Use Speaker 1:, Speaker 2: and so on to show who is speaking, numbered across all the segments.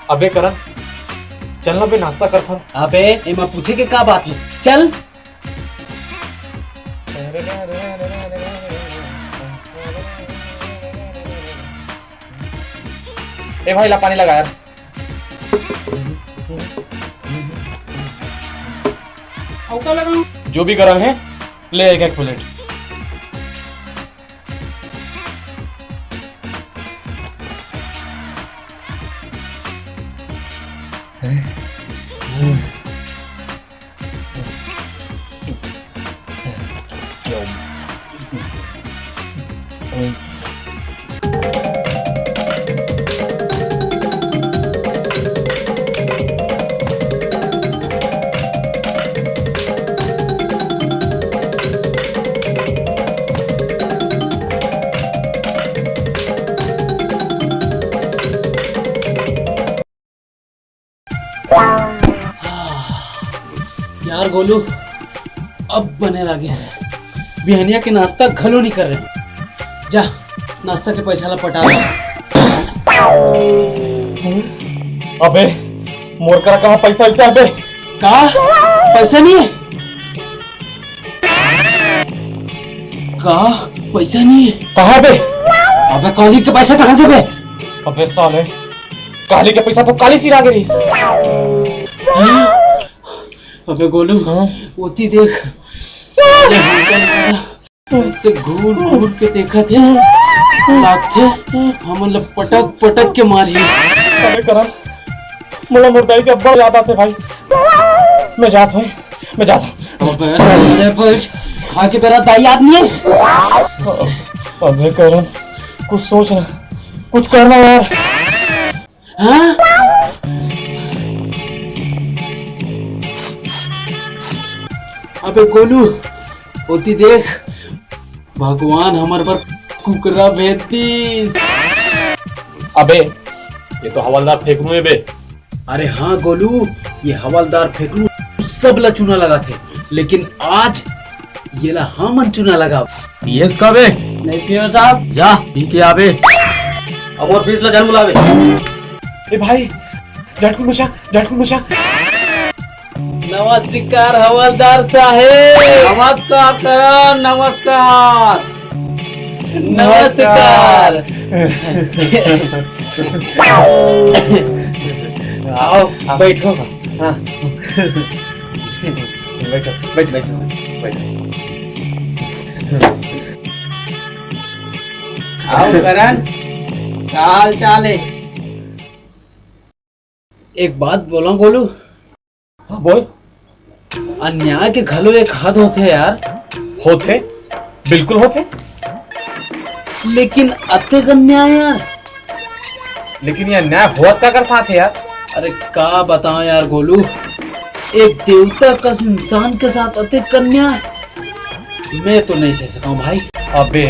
Speaker 1: अबे करण चलना बे नाश्ता करथन।
Speaker 2: अबे एमा पूछे के का बात है, चल।
Speaker 1: ए भाई ला पानी लगा यार।
Speaker 3: औका लगाऊं?
Speaker 1: जो भी गरम है ले एक प्लेट।
Speaker 2: यार गोलू अब बने लागे बिहनिया के नाश्ता घलो नहीं कर रहे। जा नाश्ता के पैसा ला पटा दे।
Speaker 1: अबे मोर करा कहाँ पैसा वैसा अबे?
Speaker 2: का पैसा नहीं है? का पैसा नहीं है?
Speaker 1: कहाँ बे?
Speaker 2: अबे काली के पैसा कहाँ के बे?
Speaker 1: अबे साले काली के पैसा तो काली सिरा गई।
Speaker 2: अबे गोलू ओती देख से घूर घूर के देखा थे लागते हमन ला पटक पटक के मारी।
Speaker 1: अबे करण मोला मुर्दाई के अब्बड़ याद आते भाई। मैं जाता हूँ
Speaker 2: अबे खा के मेरा दाई आदमी है।
Speaker 1: अबे करण कुछ सोच ना, कुछ करना यार।
Speaker 2: हाँ? अबे गोलू होती देख भगवान हमारे पर कुकरा भेज दीस।
Speaker 1: अबे ये तो हवलदार फेंकनू है बे।
Speaker 2: अरे हाँ गोलू ये हवलदार फेंकनू सब ला चूना लगा थे, लेकिन आज ये ला हमन चूना लगा।
Speaker 3: पीएस का बे?
Speaker 2: नहीं पियो साहब
Speaker 3: जा ठीक है आबे और फीस ला जन्म लावे।
Speaker 1: ए भाई झटकू मुछा।
Speaker 2: नमस्कार हवलदार साहेब।
Speaker 3: नमस्कार करण, नमस्कार।
Speaker 2: आओ बैठो।
Speaker 1: हाँ बैठो।
Speaker 3: आओ करण, क्या हाल चाल है?
Speaker 2: एक बात बोलो गोलू,
Speaker 1: हाँ बोल।
Speaker 2: अन्याय के घलो एक हद होते है यार।
Speaker 1: होते बिल्कुल होते,
Speaker 2: लेकिन अत्यधिक अन्याय यार।
Speaker 1: लेकिन ये अन्याय हुआ क्या कर साथ है यार।
Speaker 2: अरे का बताऊं यार गोलू, एक देवता का इंसान के साथ अत्यधिक अन्याय मैं तो नहीं सह सका भाई।
Speaker 1: अबे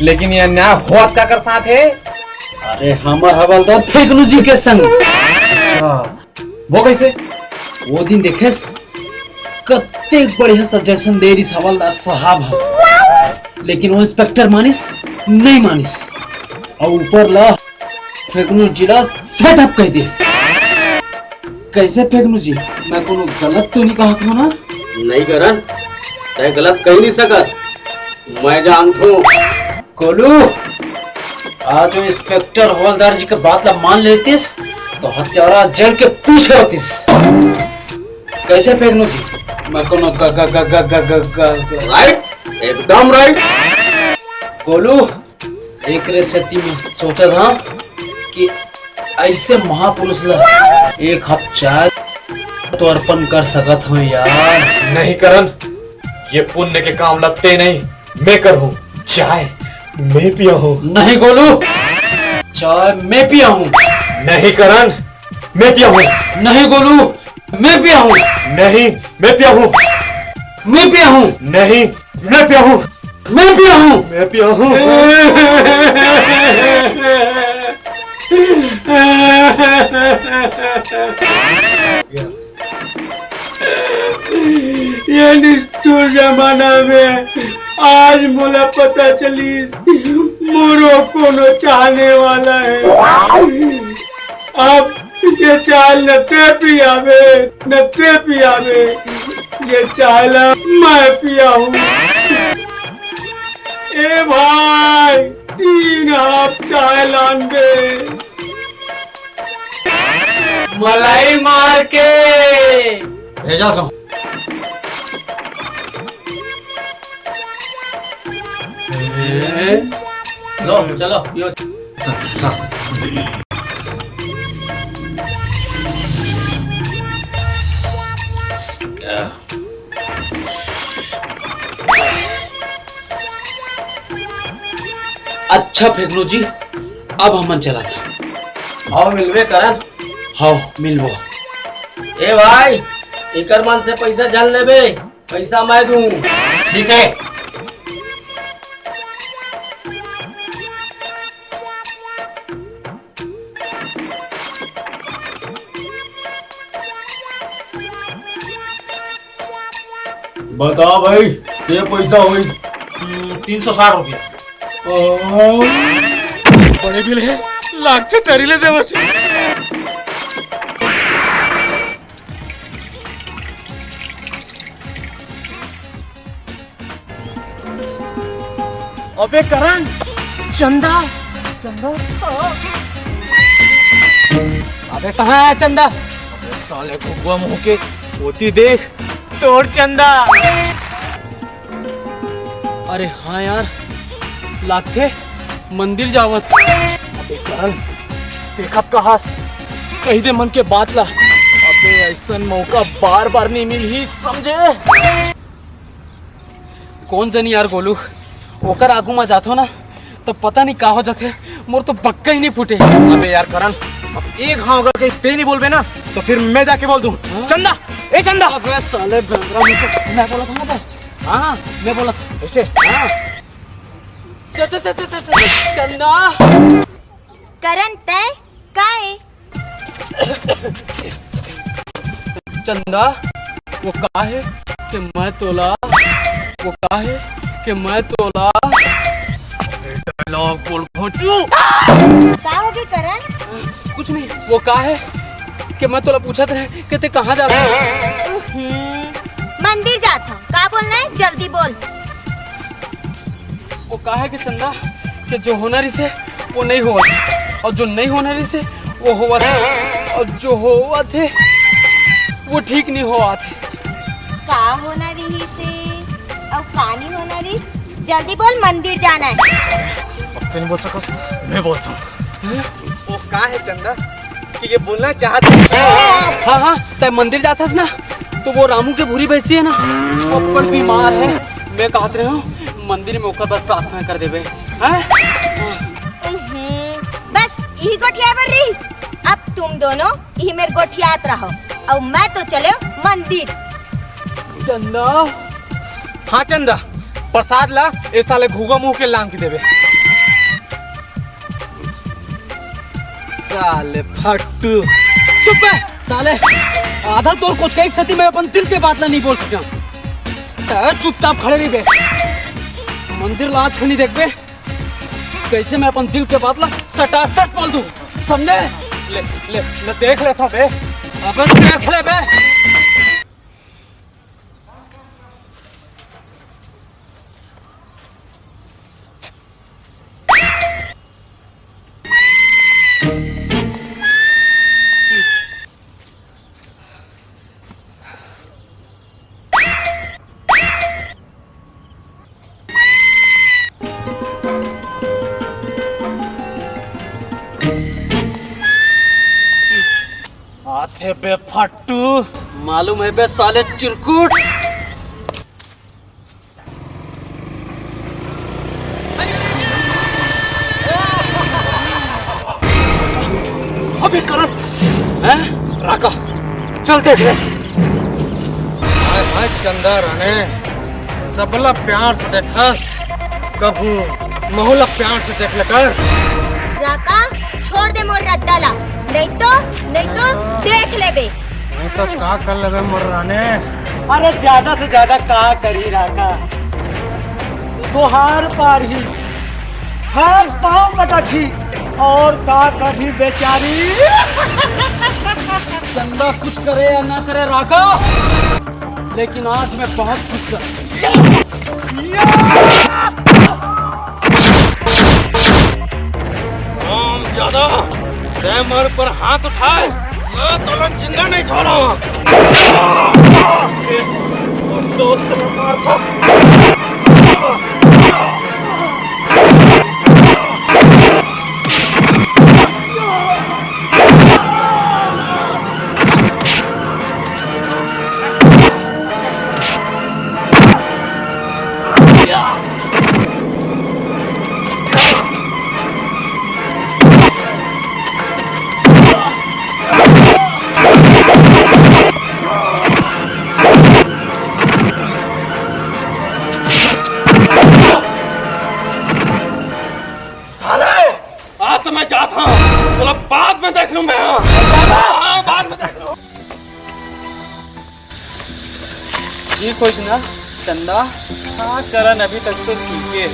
Speaker 1: लेकिन ये अन्याय हुआ क्या कर साथ है।
Speaker 2: अरे हमार हवलदार फेकनू जी के संग।
Speaker 1: अच्छा वो कैसे?
Speaker 2: वो दिन देखे कत्ते बढ़िया सजेशन दे रही हवलदार साहब हम, लेकिन वो इंस्पेक्टर मानिस नहीं मानिस और ऊपर ला फेकनू जिला सेटअप कह दिस। कैसे फेकनू जी, मैं कोनो गलत तो नहीं कहा था ना?
Speaker 3: नहीं करण, तय गलत कह नहीं सकत, मैं जानता हूँ।
Speaker 2: गोलू आज जो इंस्पेक्टर हवलदार जी की बात ला मान लेतीस तो हत्यारा जेल के पीछे होतीस। कैसे फेकनू जी, मैं कोनो
Speaker 3: राइट, एकदम राइट।
Speaker 2: गोलू एक रेसिपी में सोचा था कि ऐसे महापुरुष ला एक कप चाय तो अर्पण कर सकत हूँ यार।
Speaker 1: नहीं करण, ये पुण्य के काम लगते नहीं। मैं करूँ चाय मैं पिया हूँ।
Speaker 2: नहीं गोलू चाय मैं पिया हूँ।
Speaker 1: नहीं करण मैं पिया हूँ।
Speaker 2: नहीं गोलू मैं पिया हूँ।
Speaker 1: नहीं मैं पिया हूँ।
Speaker 2: मैं पिया हूँ।
Speaker 1: नहीं मैं पिया हूँ।
Speaker 2: मैं पिया हूँ।
Speaker 1: मैं पिया हूँ।
Speaker 3: ये निष्ठुर जमाना में आज मुझे पता चली मोरो कोनो चाहने वाला है। अब ये चाय नते पियावे, नते पियावे, ये चाय ला मैं पिया हूँ। ए भाई 3 हाफ चाय लान दे।
Speaker 2: मलाई मार के
Speaker 1: भेजा था।
Speaker 2: लो चलो यो। अच्छा फेंकनो जी, अब हमन चला था।
Speaker 4: आओ मिलवे करन।
Speaker 2: हाँ मिलबो।
Speaker 4: ए भाई एकर मन से पैसा जान लेबे, पैसा मैं दूं।
Speaker 2: ठीक है।
Speaker 3: बता भाई ये पैसा हुई
Speaker 1: 360 रुपया।
Speaker 5: बड़े बिल है लागचे तरीले देवाचे.
Speaker 3: अबे करण चंदा चंदा
Speaker 4: अबे कहाँ है चंदा?
Speaker 5: साले भुगवा मुंह के होती देख तोड़ चंदा.
Speaker 2: अरे हाँ यार लाखे मंदिर जावत.
Speaker 5: अबे करण देखब कहास कही दे मन के बात ला. अबे ऐसा मौका बार बार नहीं मिल ही समझे.
Speaker 2: कौन जनी यार गोलू ओकर आगू में जातो ना तो पता नहीं का हो जाते. मोर तो बक्का ही नहीं फूटे.
Speaker 5: अबे यार करण अब एक हाँ अगर कहीं ते नहीं बोलबे ना तो फिर मैं जाके बोल दूं. चंदा ए चंदा.
Speaker 2: अबे साले बंदरा मैं बोला था ना तो. हाँ मैं बोला था
Speaker 5: ऐसे
Speaker 2: हाँ. चंदा
Speaker 6: करण तय काय
Speaker 2: चंदा वो का है कि मैं तोला. वो का है कि मैं तोला.
Speaker 5: डायलॉग बोल भोचू.
Speaker 6: का होगी करण?
Speaker 2: कुछ नहीं. वो का है कि मैं तोला पूछत रहे कि ते कहाँ जा रहा.
Speaker 6: मंदिर जाता हूँ. का बोलना है जल्दी बोल.
Speaker 2: वो का है कि चंदा कि जो होना से वो नहीं हुआ और जो नहीं होना से वो हुआ था और जो हुआ थे वो ठीक नहीं हुआ थे.
Speaker 6: का होना रही से और का नहीं होना रही. जल्दी बोल मंदिर जाना है.
Speaker 5: अब तो नहीं बोल सका मैं बोलता हूँ. वो का है चंदा कि ये बोलना चाहता है.
Speaker 2: हाँ हाँ तय मंदिर जाता ना तो वो रामू के भूरी भैंसी है ना वो बड़ बीमार है. मैं कहते रहा हूँ मंदिर में ओकर बस प्रार्थना कर देवे.
Speaker 6: बस यही गोठिया पर रही. अब तुम दोनों यही मेरे गोठियात रहो और मैं तो चले मंदिर.
Speaker 2: चंदा
Speaker 5: हाँ चंदा प्रसाद ला ए साले घूगा मुंह के लांग की देवे. साले फट्टू.
Speaker 2: चुप है साले. आधा तोर कुछ एक सती में अपन दिल के बात ला नहीं बोल सका. चुपचाप खड़े नहीं बे. मंदिर लात खनी देख बे कैसे मैं अपन दिल के बात ला सटासट बोल दूं. समझे.
Speaker 5: ले ले ले देख ले था बे.
Speaker 2: अपन देख ले बे.
Speaker 5: आथे बे फट्टू.
Speaker 2: मालूम है बे साले चिरकुट.
Speaker 5: अबे करण
Speaker 2: हैं
Speaker 5: राका
Speaker 2: चल देख ले.
Speaker 5: भाई चंदा राने सबला प्यार से देखस कभू महुला प्यार से देख ले कर.
Speaker 6: राका छोड़ दे मोर रद्दा ला. नहीं तो देख ले बे.
Speaker 5: नहीं तो का कर लगे मोर राने.
Speaker 4: अरे ज्यादा से ज्यादा का करी राका. तो हार पार ही हार पाँव कटकी
Speaker 5: और का कभी बेचारी।
Speaker 2: चंदा कुछ करे या ना करे राका, लेकिन आज मैं बहुत कुछ कर।
Speaker 5: ज्यादा मर पर हाथ उठाए, मैं तो जिंदा नहीं छोड़ा। दोस्त मैं जाता हूँ, तो बाद में देख लूं मैं। बाद में देख लूं।
Speaker 2: ठीक हो ना चंदा?
Speaker 5: हाँ करण अभी तक तो ठीक है।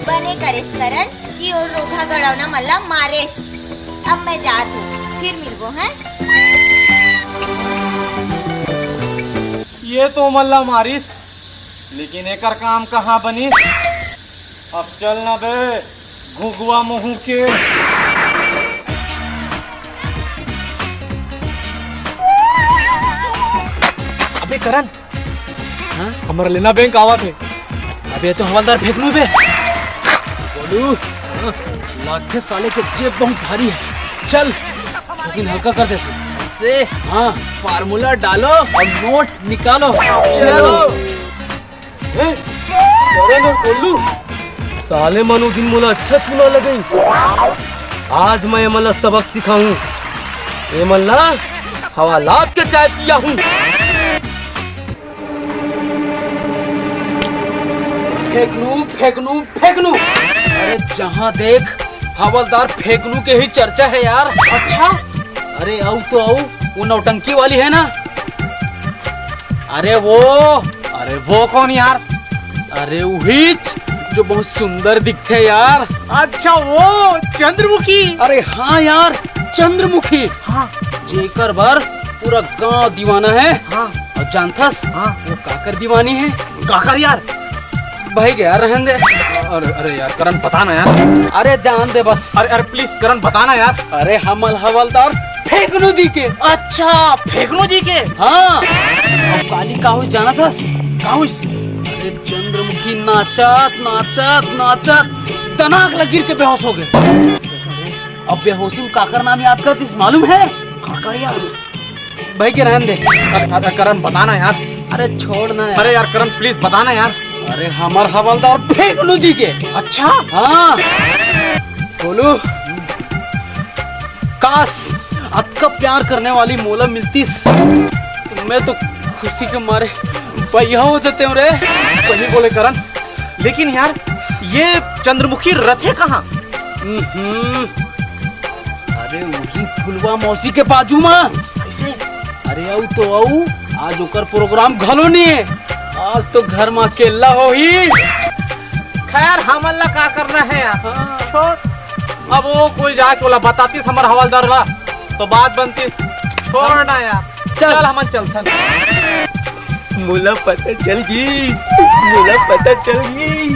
Speaker 6: बने करेस करण कि और रोगा गड़ावना मल्ला मारे। अब मैं जात हूँ, फिर मिलबो हैं।
Speaker 5: ये तो मल्ला मारिस, लेकिन एकर काम कहाँ बनी? अब चल ना बे घुघुआ मुँह के। अबे करण,
Speaker 2: हाँ?
Speaker 5: हमारा लेना बैंक आवा थे।
Speaker 2: अबे तो हवलदार फेंकनू बे। बोलू लाखे साले के जेब बहुत भारी है, चल लेकिन हल्का कर दे से। हाँ फार्मूला डालो और नोट निकालो, चलो।
Speaker 5: करण और कोल्लू साले मनु दिन मोला अच्छा चुना लगे। आज मैं मल्ला सबक सिखाऊं। ये मल्ला हवालात के चाय पिया हूँ।
Speaker 2: फेंकनू फेंकनू फेंकनू, अरे जहाँ देख हवलदार फेंकनू के ही चर्चा है यार।
Speaker 5: अच्छा,
Speaker 2: अरे आओ तो आओ, वो नौटंकी वाली है ना। अरे वो
Speaker 5: कौन यार?
Speaker 2: अरे वही जो बहुत सुंदर दिखते यार।
Speaker 5: अच्छा वो चंद्रमुखी।
Speaker 2: अरे हाँ यार चंद्रमुखी।
Speaker 5: हाँ
Speaker 2: जेकर भर पूरा गांव दीवाना है।
Speaker 5: हाँ
Speaker 2: और जानथस
Speaker 5: हाँ
Speaker 2: वो काकर दीवानी है।
Speaker 5: काकर यार?
Speaker 2: भाई गया रहन दे।
Speaker 5: अरे यार करण बताना यार।
Speaker 2: अरे जान दे बस।
Speaker 5: अरे प्लीज करण बताना यार।
Speaker 2: अरे हमल हवलदार फेंकनू जी के।
Speaker 5: अच्छा फेंकनू जी के।
Speaker 2: हाँ अब काली काहुस जाना था काहुस। अरे चंद्रमुखी नाचत नाचत नाचत तनाक लकीर के बेहोश हो गए। अब बेहोशी में काकर नाम याद करतीस मालूम है?
Speaker 5: काकर यार?
Speaker 2: भाई के रहन दे।
Speaker 5: अरे करण बताना यार।
Speaker 2: अरे छोड़ ना यार।
Speaker 5: अरे यार करण प्लीज बताना यार।
Speaker 2: अरे हमार हवलदार फेंकनू जी के।
Speaker 5: अच्छा
Speaker 2: हाँ बोलू काश अक्का प्यार करने वाली मोला मिलतीस तो मैं तो खुशी के मारे भैया हो जाते हूँ रे।
Speaker 5: सही बोले करण, लेकिन यार ये चंद्रमुखी रथे कहाँ?
Speaker 2: अरे वही फुलवा मौसी के बाजू में।
Speaker 5: कैसे?
Speaker 2: अरे आओ तो आओ, आज ओकर प्रोग्राम घलो नहीं है। आज तो घर में अकेला हो ही।
Speaker 5: खैर हमला का करना है यार।
Speaker 2: हाँ।
Speaker 5: छोड़, अब वो कोई जाके बोला बतातीस हमारा हवलदार ला तो बात बनतीस। छोड़ना यार, चल हम चलते। मुला पता चल गई, मुला पता चल गई।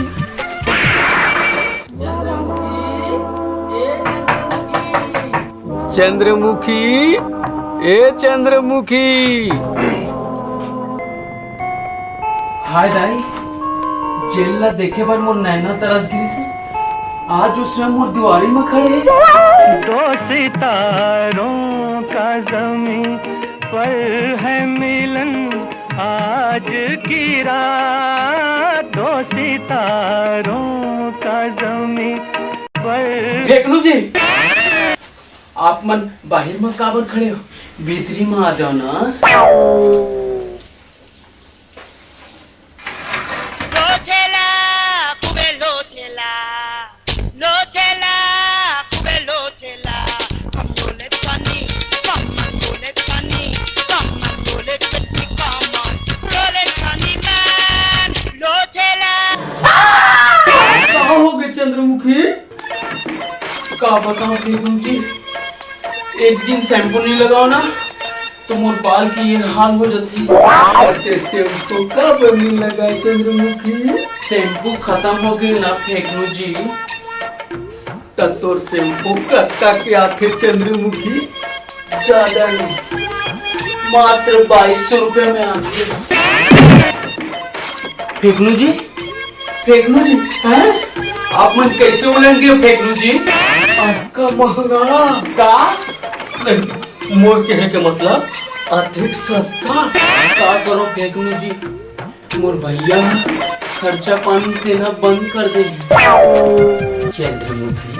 Speaker 5: चंद्रमुखी ए चंद्रमुखी।
Speaker 2: हाय दाई, जेल ला देखे पर मोर नैना तरस गिरी से आज उसमें मोर दीवारी में खड़े।
Speaker 7: दो सितारों का ज़मीं पर है मिलन आज की रात। दो सितारों का ज़मीं पर।
Speaker 2: फेंकनू जी आप मन बाहर में काबर खड़े हो, भीतरी में आ जाओ ना। का का बताऊं फेकू जी, एक दिन शैम्पू नहीं लगाओ ना तो मोर बाल की ये हाल हो जाती।
Speaker 3: अरे शैम्पू कब नहीं लगा चंद्रमुखी?
Speaker 2: शैम्पू खत्म हो गई ना फेकू जी।
Speaker 3: तब तोर शैम्पू कत्ता के आखे चंद्रमुखी?
Speaker 2: ज्यादा नहीं, मात्र 2200 रुपए में आती है। फेकनू जी, फेकनू जी, हैं? आप मन कैसे उलेंगे फेकनू जी?
Speaker 3: आपका महंगा
Speaker 2: का
Speaker 3: नहीं, मोर कहे के मतलब अधिक सस्ता।
Speaker 2: का करो फेकनू जी, मोर भैया खर्चा पानी देना बंद कर दे।
Speaker 3: चंद्रमुखी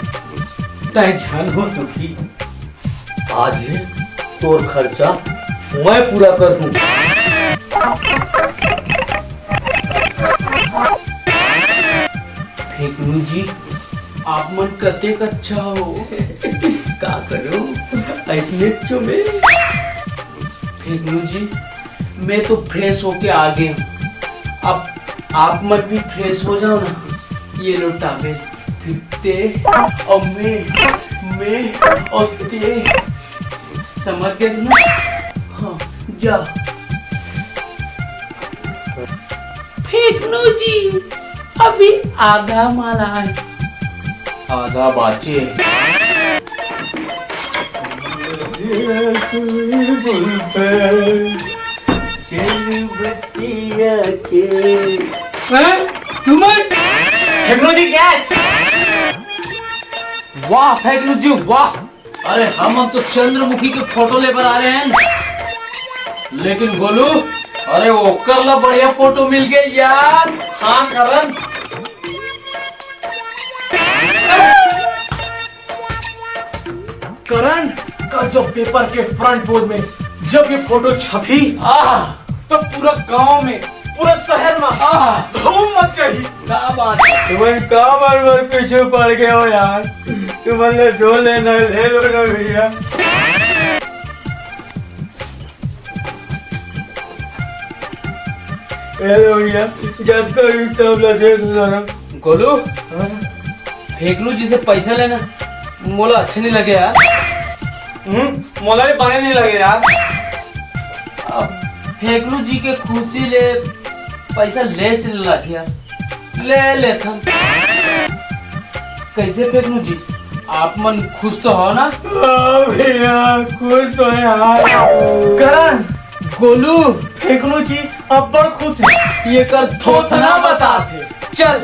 Speaker 3: तय जान हो दुखी, आज है तोर खर्चा मैं पूरा कर दूं।
Speaker 2: फेकनू जी, आप मन कतेक अच्छा हो।
Speaker 3: का करूं ऐसने चुमे।
Speaker 2: फेकनू जी, मैं तो फ्रेश होके आ गया हूँ। अब आप मन भी फ्रेश हो जाओ ना। ये लो टावेल, ते और मैं और ते, समझ गए ना? हाँ, जा। फेकनू जी, अभी आधा माला है, आधा बाचे। फेकनू जी क्या? वाह फेकनू जी वाह, अरे हम तो चंद्रमुखी के फोटो लेकर आ रहे हैं। लेकिन गोलू, अरे वो करला बढ़िया फोटो मिल गई यार।
Speaker 1: हाँ करण, करण का जो पेपर के फ्रंट पेज में जब ये फोटो छपी तो पूरा गांव में, पूरा शहर में धूम मच गई।
Speaker 2: क्या बात है?
Speaker 3: तुम्हें का बार पीछे पड़ गए हो यार? तुम्हें जो लेना ले लो ना भैया। भैया जब का तबला दे दो।
Speaker 2: गोलू, फेकनू जी से पैसा लेना मोला अच्छा नहीं लगे यार।
Speaker 1: मोला भी पानी नहीं लगे यार।
Speaker 2: अब फेकनू जी के खुशी ले पैसा ले चला क्या, ले लेता। कैसे फेकनू जी, आप मन खुश तो हो ना?
Speaker 3: भैया खुश हो यार।
Speaker 1: करण,
Speaker 2: गोलू,
Speaker 1: फेकनू जी अब बड़ खुश है।
Speaker 2: ये कर थोथना बता थे। चल